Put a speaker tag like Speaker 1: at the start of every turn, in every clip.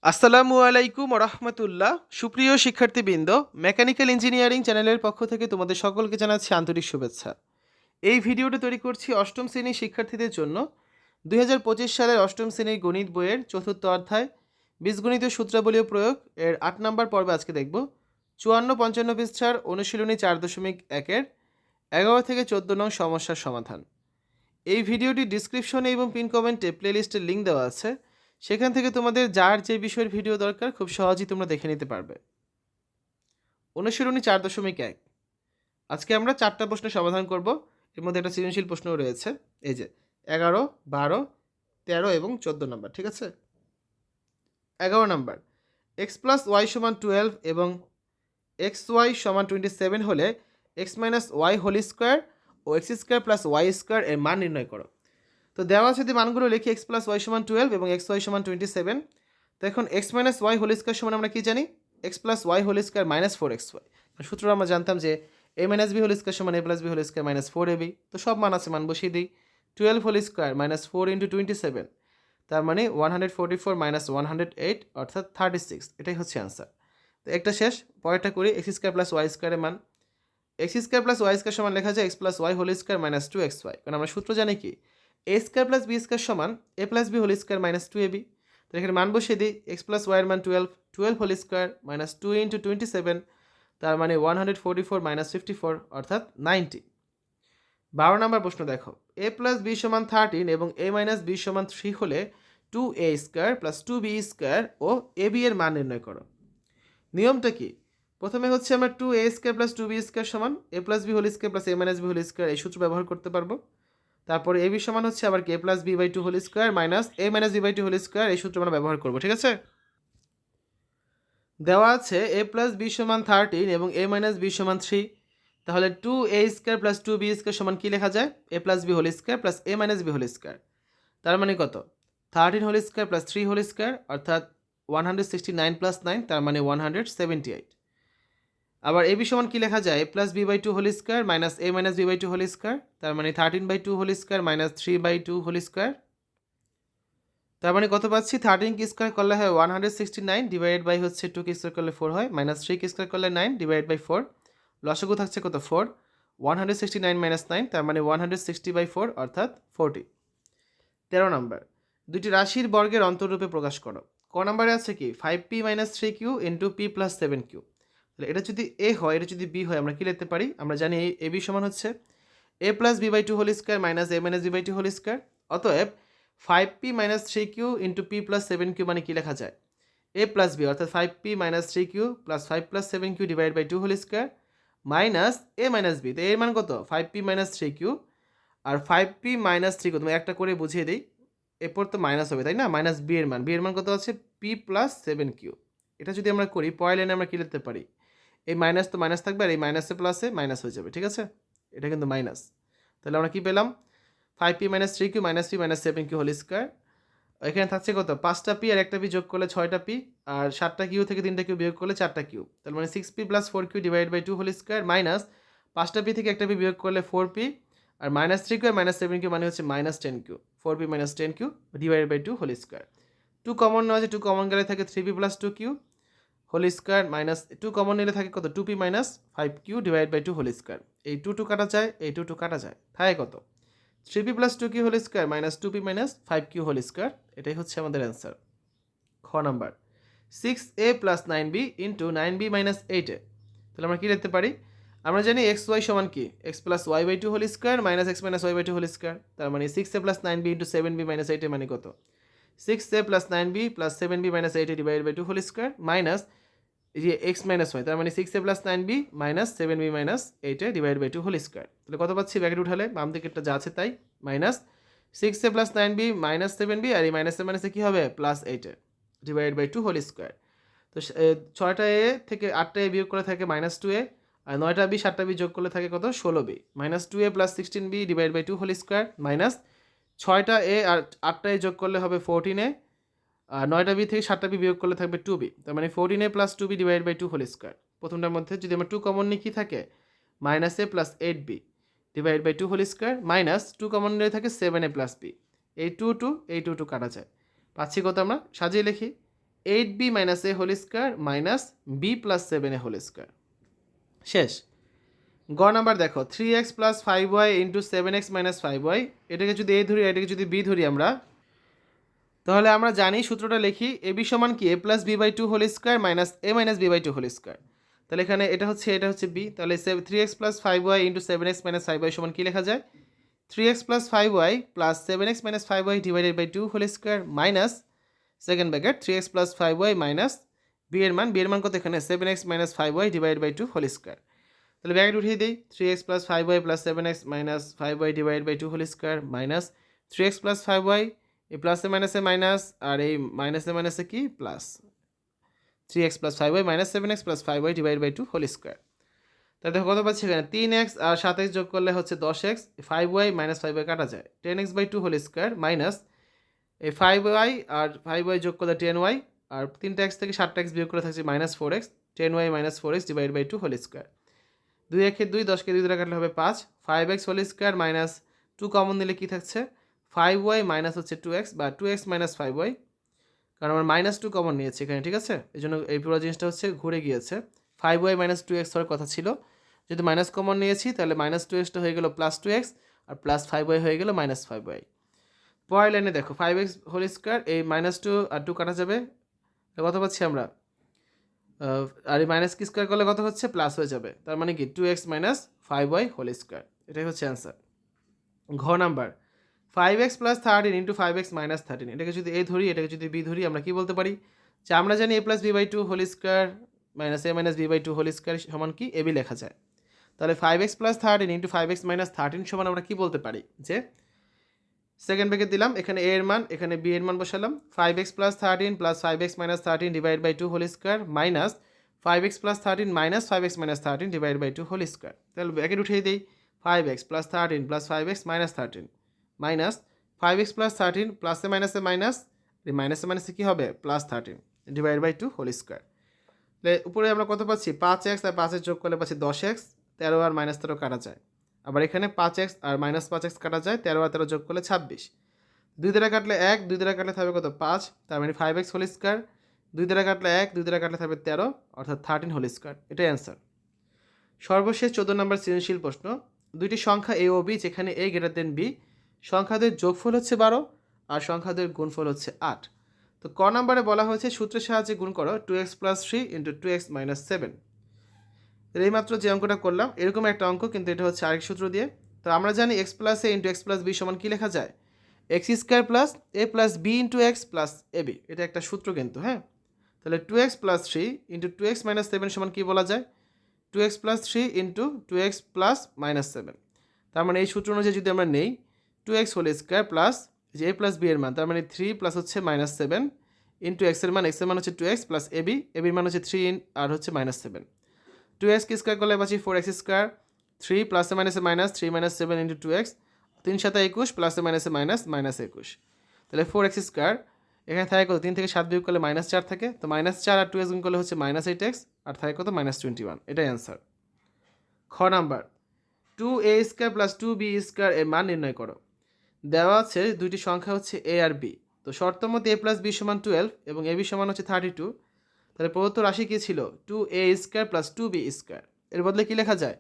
Speaker 1: আসসালামু আলাইকুম রহমতুল্লাহ। সুপ্রিয় শিক্ষার্থীবৃন্দ, মেকানিক্যাল ইঞ্জিনিয়ারিং চ্যানেলের পক্ষ থেকে তোমাদের সকলকে জানাচ্ছি আন্তরিক শুভেচ্ছা। এই ভিডিওটা তৈরি করছি অষ্টম শ্রেণীর শিক্ষার্থীদের জন্য। 2025 সালের অষ্টম শ্রেণীর গণিত বইয়ের চতুর্থ অধ্যায় বীজগণিত সূত্রাবলী ও প্রয়োগ এর 8 নম্বর পর্বে আজকে দেখব 54-55 পৃষ্ঠার অনুশীলনী 4.1-এর 11 থেকে 14 নং সমস্যার সমাধান। এই ভিডিওটি ডিসক্রিপশনে এবং পিন কমেন্টে প্লেলিস্টের লিঙ্ক দেওয়া আছে, সেখান থেকে তোমাদের যার যে বিষয়ের ভিডিও দরকার খুব সহজেই তোমরা দেখে নিতে পারবে। অনুশীলনী 4.1। আজকে আমরা 4টা প্রশ্নের সমাধান করব। এর মধ্যে একটা সৃজনশীল প্রশ্নও রয়েছে। এই যে 11, 12, 13 এবং 14 নম্বর, ঠিক আছে। 11 নম্বর, এক্স প্লাস ওয়াই সমান 12 এবং এক্স ওয়াই সমান 27 হলে x minus y whole square ও x square plus y square এর মান নির্ণয় করো। তো দেওয়া আছে, যদি মানগুলো লিখি এক্স প্লাস ওয়াই সমান 12 এবং এক্স ওয়াই সমান 27। তো এখন x minus y whole square সমান আমরা কি জানি? X plus y whole square minus 4 x y. সূত্র আমরা জানতাম যে a minus b whole square সমান a plus B whole square minus 4ab। তো সব মান আছে, মান বসিয়ে দিই। 12 হোল স্কোয়ার মাইনাস 4 ইন্টু 27, তার মানে 144 মাইনাস 108 অর্থাৎ 36। এটাই হচ্ছে অ্যান্সার। তো একটা শেষ, পরেরটা করি। এক্স স্কোয়ার প্লাস ওয়াই স্কোয়ারের মান, x square plus y square সমান লেখা যায় x plus y whole square minus 2xy। কারণ আমরা সূত্র জানি কি, a square plus b square সমান a plus B whole square minus 2ab। তো এখানে মান বসিয়ে দিই, এক্স প্লাস ওয়াইয়ের মান 12, 12 হোল স্কোয়ার মাইনাস 2 ইন্টু 27, তার মানে 144 মাইনাস 54 অর্থাৎ 90। 12 নম্বর প্রশ্ন দেখো, এ প্লাস বি সমান 13 এবং এ মাইনাস বি সমান 3 হলে 2a square plus 2b square ও এ বি এর মান নির্ণয় করো। নিয়মটা কি? প্রথমে হচ্ছে আমরা 2a square plus 2b square সমান a plus B whole square plus a minus b whole square, এই সূত্র ব্যবহার করতে পারবো। তারপরে এ বি সমান হচ্ছে আবার কে plus b by 2 whole square minus a minus b by 2 whole square, এই সূত্র আমরা ব্যবহার করবো, ঠিক আছে। দেওয়া আছে এ প্লাস বি সমান 13 এবং এ মাইনাস বি সমান 3, তাহলে 2a square plus 2b square সমান কি লেখা যায়? এ plus B whole square plus a minus b whole square. তার মানে কত? 13 whole square plus 3 whole square অর্থাৎ 169 প্লাস 9, তার মানে 178। আবার এ বি সমান কি লেখা যায়? এ plus b by 2 whole square minus a minus b by 2 whole square, তার মানে 13/2 whole square minus 3/2 whole square. তার মানে কত পাচ্ছি? 13 কি স্কোয়ার করলে হয় 169, ডিভাইডেড বাই হচ্ছে 2 কি স্কোয়ার করলে 4 হয়, মাইনাস 3 কি স্কোয়ার করলে 9, ডিভাইডেড বাই 4। লসাগু থাকছে কত? 4। 169 মাইনাস 9, তার মানে 160/4 অর্থাৎ 40। 13 নম্বর, দুটি রাশির বর্গের অন্তররূপে প্রকাশ করো। ক নম্বরে আছে কি 5p minus 3q into p plus 7q। তাহলে এটা যদি এ হয়, এটা যদি বি হয়, আমরা কি লিখতে পারি? আমরা জানি এ বি সমান হচ্ছে a plus b by 2 whole square minus a minus b by 2 whole square. অতএব 5p minus 3q into p plus 7q মানে কি লেখা যায়? এ প্লাস বি অর্থাৎ 5p minus 3q plus 5 plus 7q divide by 2 whole square minus a minus b. তো এর মান কত? 5p মাইনাস 3q আর 5p মাইনাস 3q, তুমি একটা করে বুঝিয়ে দিই। এরপর তো মাইনাস হবে, তাই না? মাইনাস বি এর মান, বি এর মান কত আছে? P plus 7q। এটা যদি আমরা করি, পরের লাইনে আমরা কী লিখতে পারি? এই মাইনাস তো মাইনাস থাকবে আর এই মাইনাসে প্লাসে মাইনাস হয়ে যাবে, ঠিক আছে। এটা কিন্তু মাইনাস। তাহলে আমরা কি পেলাম? 5p minus 3q minus p minus 7q whole square. এখানে থাকছে কত? 5টা পি আর একটা পি যোগ করলে 6টা পি, আর 7টা কিউ থেকে 3টা কিউ বিয়োগ করলে 4টা কিউ, তার মানে 6p plus 4q divide by 2 whole square minus 5টা পি থেকে একটা পি বিয়োগ করলে 4p, আর মাইনাস 3q আর মাইনাস 7q মানে হচ্ছে minus 10q। 4p minus 10q divide by 2 whole square. 2 common নেওয়া আছে, 2 কমন গেলে থাকে 3p plus 2q whole square minus 2 common নিলে থাকে কত? 2p minus 5q divide by 2 whole square. এই 2 কাটা যায়, এই 2 কাটা যায়, থাকে কত? 3p plus 2q whole square minus 2p minus 5q whole square. এটাই হচ্ছে আমাদের অ্যান্সার। খ number, 6a plus 9b into 9b minus 8a। তাহলে আমরা কী লিখতে পারি? আমরা জানি এক্স ওয়াই সমান কি x plus y by 2 whole square minus x minus y by 2 whole square, তার মানে 6a plus 9b into 7b minus 8a মানে কত? 6a plus 9b plus 7b minus 8a divide by 2 whole square minus এই যে x minus y, তার মানে 6a plus 9b minus 7b minus 8a divide by 2 whole square. তাহলে কত পাচ্ছি? Bracket উঠালে বাম দিকেরটা যা আছে তাই, minus 6a plus 9b minus 7b আর এই মাইনাসে মাইনাসে কী হবে? Plus 8a divide by 2 whole square. তো 6টা এ থেকে 8টা এ বিয়োগ করে থাকে মাইনাস 2a, আর 9টা বি 7টা বি যোগ করলে থাকে কত? 16b minus 2a plus 16b divide by 2 whole square minus 6টা এ আর 8টা এ যোগ করলে হবে 14a, আর 9টা বি থেকে 7টা বি বিয়োগ করলে থাকবে 2b, তার মানে 14a plus 2b divide by 2 whole square. প্রথমটার মধ্যে যদি আমরা 2 কমন নিই, কী থাকে? Minus a plus 8b divide by 2 whole square minus 2 common নিলে থাকে 7a প্লাস b। এই 2 এই 2 কাটা যায়, পাচ্ছি কত? আমরা সাজিয়ে লিখি, 8b minus a whole square minus b plus 7a whole square. শেষ। গ নাম্বার দেখো 3x plus 5y into 7x minus 5y, এটাকে যদি এ ধরি এটাকে যদি বি ধরি আমরা, তাহলে আমরা জানি সূত্রটা লিখি এ বি সমান কি a plus b by two whole square minus a minus b by two whole square. তাহলে এখানে এটা হচ্ছে বি, তাহলে 3x plus 5y into 7x minus 5y সমান কি লেখা যায় 3x plus 5y plus 7x minus 5y divided by two whole square minus second bracket 3x plus 5y minus b এর মান কত এখানে 7x minus 5y divided by two whole square. তাহলে bracket উঠিয়ে দিই 3x plus 5y plus 7x minus 5y divided by two whole square minus 3x plus 5y, এই প্লাসে মাইনাসে মাইনাস আর এই মাইনাসে কি plus 3x plus 5y minus 7x plus 5y divide by two whole square. তাহলে দেখো কত পাচ্ছি এখানে 3x আর 7x যোগ করলে হচ্ছে 10x, 5y মাইনাস 5y কাটা যায় 10x by two whole square minus এই 5y আর 5y যোগ করলে 10y আর 3x থেকে 7x বিয়োগ করে থাকছে minus 4x, 10y minus 4x divide by two whole square. 2 একে 2, 10কে 2 দ্বারা কাটলে হবে 5, 5x whole square minus 2 common নিলে কি থাকছে 5y মাইনাস হচ্ছে 2x বা 2x মাইনাস 5y, কারণ আমরা মাইনাস 2 কমন নিয়েছি এখানে, ঠিক আছে, এই জন্য এই পুরো জিনিসটা হচ্ছে ঘুরে গিয়েছে। 5y মাইনাস 2x হওয়ার কথা ছিল, যদি মাইনাস কমন নিয়েছি তাহলে মাইনাস 2xটা হয়ে গেল প্লাস 2x আর প্লাস 5y হয়ে গেল মাইনাস 5y। পরের লাইনে দেখো 5x হোল স্কোয়ার, এই মাইনাস 2 আর 2 কাটা যাবে, কত পাচ্ছি আমরা আর এই মাইনাস কি স্কোয়ার করলে কত হচ্ছে প্লাস হয়ে যাবে, তার মানে কি 2x minus 5y whole square, এটাই হচ্ছে অ্যান্সার। ঘ number 5x plus 13 into 5x minus 13, এটাকে যদি এ ধরি এটাকে যদি বি ধরি আমরা কি বলতে পারি যে আমরা জানি a plus b by two whole square minus a minus b by two whole square সমান কি এ বি লেখা যায়। তাহলে 5x plus 13 into 5x minus 13 সমান আমরা কি বলতে পারি যে সেকেন্ড ব্র্যাকেট দিলাম, এখানে এ এর মান এখানে বি এর মান বসালাম 5x plus 13 plus 5x minus 13 divide by two whole square minus 5x plus 13 minus 5x minus 13 divide by two whole square. তাহলে ব্র্যাকেট উঠিয়ে দিই 5x plus 13 plus 5x minus 13 minus 5x plus 13 প্লাসে মাইনাসে মাইনাসে কী হবে plus 13 divide by two whole square. তাহলে উপরে আমরা কত পাচ্ছি 5x আর 5 যোগ করলে পাচ্ছি 10x, 13 আর মাইনাস 13 কাটা যায়, আবার এখানে 5x আর মাইনাস 5x কাটা যায়, 13 আর 13 যোগ করলে 26, 2 দ্বারা কাটলে 1, 2 দ্বারা কাটলে থাকবে কত 5, তার মানে 5x হোল স্কোয়ার, 2 দ্বারা কাটলে 1, 2 দ্বারা কাটলে থাকবে 13 অর্থাৎ 13 হোল স্কোয়ার, এটাই অ্যান্সার। সর্বশেষ 14 নম্বর সৃজনশীল প্রশ্ন, দুইটি সংখ্যা এ ও বি যেখানে এ গ্রেটার দেন বি, সংখ্যাদের যোগফল হচ্ছে 12 আর সংখ্যাদের গুণফল হচ্ছে 8। তো ক নাম্বারে বলা হয়েছে সূত্রের সাহায্যে গুণ করো 2x plus 3 into 2x minus 7। এইমাত্র যে অঙ্কটা করলাম এরকম একটা অঙ্ক, কিন্তু এটা হচ্ছে আরেক সূত্র দিয়ে। তো আমরা জানি x plus a into x plus b সমান কী লেখা যায় x square plus a plus b into x plus a b, এটা একটা সূত্র কিন্তু, হ্যাঁ। তাহলে 2x plus 3 into 2x minus 7 সমান কী বলা যায় 2x plus 3 into 2x plus minus 7। তার মানে এই সূত্র অনুযায়ী যদি আমরা নেই 2x হোল স্কোয়ার প্লাস যে এ প্লাস বি এর মান, তার মানে 3 প্লাস হচ্ছে মাইনাস 7 ইন্টু এক্স এর মান হচ্ছে 2x প্লাস এবির মান হচ্ছে 3 আর হচ্ছে মাইনাস 7, 2x কি স্কোয়ার করলে পাচ্ছি 4x স্কোয়ার, 3 প্লাসে মাইনাসে মাইনাস 3 মাইনাস 7 ইন্টু 2x, 3 7 21 প্লাসে মাইনাসে মাইনাস মাইনাস 21, তাহলে 4x স্কোয়ার এখানে থাকে কত 3 থেকে 7 বিয়োগ করলে মাইনাস 4 থাকে, তো মাইনাস 4 আর 2x গুণ করলে হচ্ছে মাইনাস 8x আর থাকে কত মাইনাস 21, এটাই অ্যান্সার। খ number 2a square plus 2b square এর মান নির্ণয় করো। দেওয়া আছে দুইটি সংখ্যা হচ্ছে a আর b, তো শর্ত মতে a প্লাস b সমান 12 এবং ab সমান হচ্ছে 32। তাহলে প্রদত্ত রাশি কী ছিল 2a square plus 2b square, এর বদলে কী লেখা যায়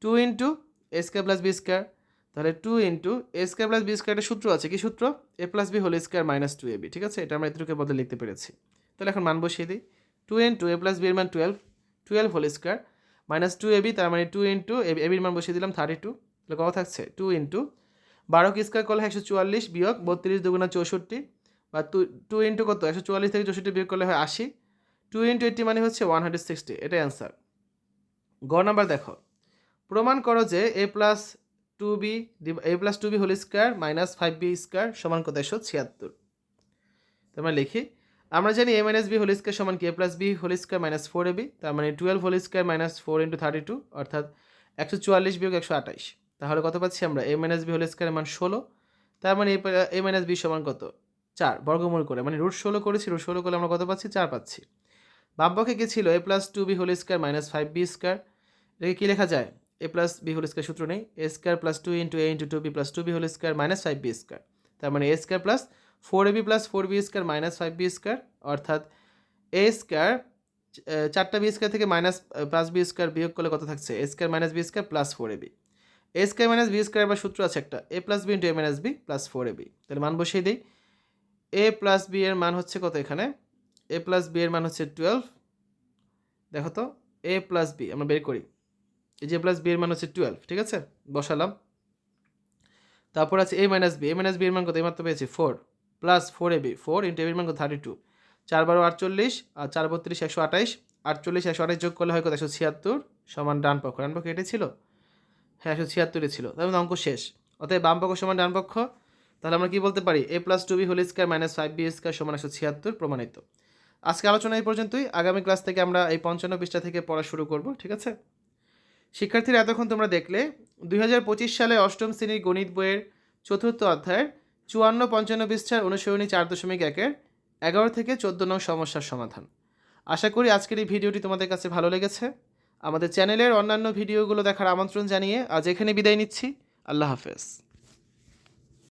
Speaker 1: 2 into a square plus b square. তাহলে 2 into a square plus b স্কোয়ারের সূত্র আছে, কি সূত্র a plus B whole square minus 2ab, ঠিক আছে, এটা আমরা এতটুকু বদলে লিখতে পেরেছি। তাহলে এখন মান বসিয়ে দিই 2 ইন্টু এ প্লাস বি এর মান 12 হোল স্কোয়ার মাইনাস 2ab, তার মানে 2 ইন্টু এবির মান বসিয়ে দিলাম 32, তাহলে কত থাকছে 2 ইন্টু 12 কি স্কোয়ার করলে 144 বিয়োগ 32 দুগুণা 64, বা 2 ইন্টু কত 144 থেকে 64 বিয়োগ করলে হয় 80, 2 ইন্টু 80 মানে হচ্ছে 160, এটাই অ্যান্সার। গ নাম্বার দেখো প্রমাণ করো যে a plus two b whole square minus 5b square সমান কত 176। তোমরা লিখি আমরা জানি a minus b whole square সমান কি a plus B whole square minus 4ab, তার মানে 12 হোল স্কোয়ার মাইনাস 4 ইন্টু 32 অর্থাৎ 144 বিয়োগ 128, তাহলে কত পাচ্ছি আমরা এ মাইনাস বি হোল স্কোয়ারের মান 16, তার মানে এ মাইনাস বি সমান কত 4 বর্গমূল করে, মানে রুট 16 করেছি, রুট 16 করলে আমরা কত পাচ্ছি 4 পাচ্ছি। বামপক্ষে কী ছিল A plus 2b whole square minus 5b square, এটাকে কী লেখা যায় এ প্লাস বি হোল স্কোয়ার সূত্র নেই A square plus 2 into A into 2b plus 2b whole square minus 5b square, তার মানে A square plus 4ab plus 4b square minus 5b square অর্থাৎ A square 4টা বি স্কোয়ার থেকে minus 5b square বিয়োগ করলে কত থাকছে A square minus B square plus 4ab। A square minus B square আবার সূত্র আছে একটা, এ প্লাস বি ইন্টু এ মাইনাস বি প্লাস 4ab। তাহলে মান বসিয়ে দিই। এ প্লাস বি এর মান হচ্ছে কত এখানে, এ প্লাস বি এর মান হচ্ছে 12। দেখো তো এ প্লাস বি আমরা বের করি, এই যে প্লাস বি এর মান হচ্ছে 12, ঠিক আছে, বসালাম। তারপর আছে এ মাইনাস বি, এ মাইনাস বি এর মান কত, এই মাত্র পেয়েছি 4 প্লাস 4ab, 4 ইন্টু এর মান কত 32, 4 12 48 আর 4 32 128, 48 128 যোগ করলে হয় কত 176 সমান ডান পক্ষ, ডান পক্ষ এটাই ছিল, হ্যাঁ 176 ছিল, তাহলে অঙ্ক শেষ। অতএব বাম পক্ষ সমান ডান পক্ষ, তাহলে আমরা কি বলতে পারি A plus 2b whole square minus 5b square সমান 176 প্রমাণিত। আজকে আলোচনা এই পর্যন্তই, আগামী ক্লাস থেকে আমরা এই 55 পৃষ্ঠা থেকে পড়া শুরু করব, ঠিক আছে। শিক্ষার্থীরা এতক্ষণ তোমরা দেখলে 2025 সালে অষ্টম শ্রেণীর গণিত বইয়ের 4র্থ অধ্যায়ের 54-55 পৃষ্ঠার অনুসরণী 4.1-এর 11 থেকে 14 নং সমস্যার সমাধান। আশা করি আজকের এই ভিডিওটি তোমাদের কাছে ভালো লেগেছে। আমাদের চ্যানেলের অন্যান্য ভিডিওগুলো দেখার আমন্ত্রণ জানিয়ে আজ এখানে বিদায় নিচ্ছি। আল্লাহ হাফেজ।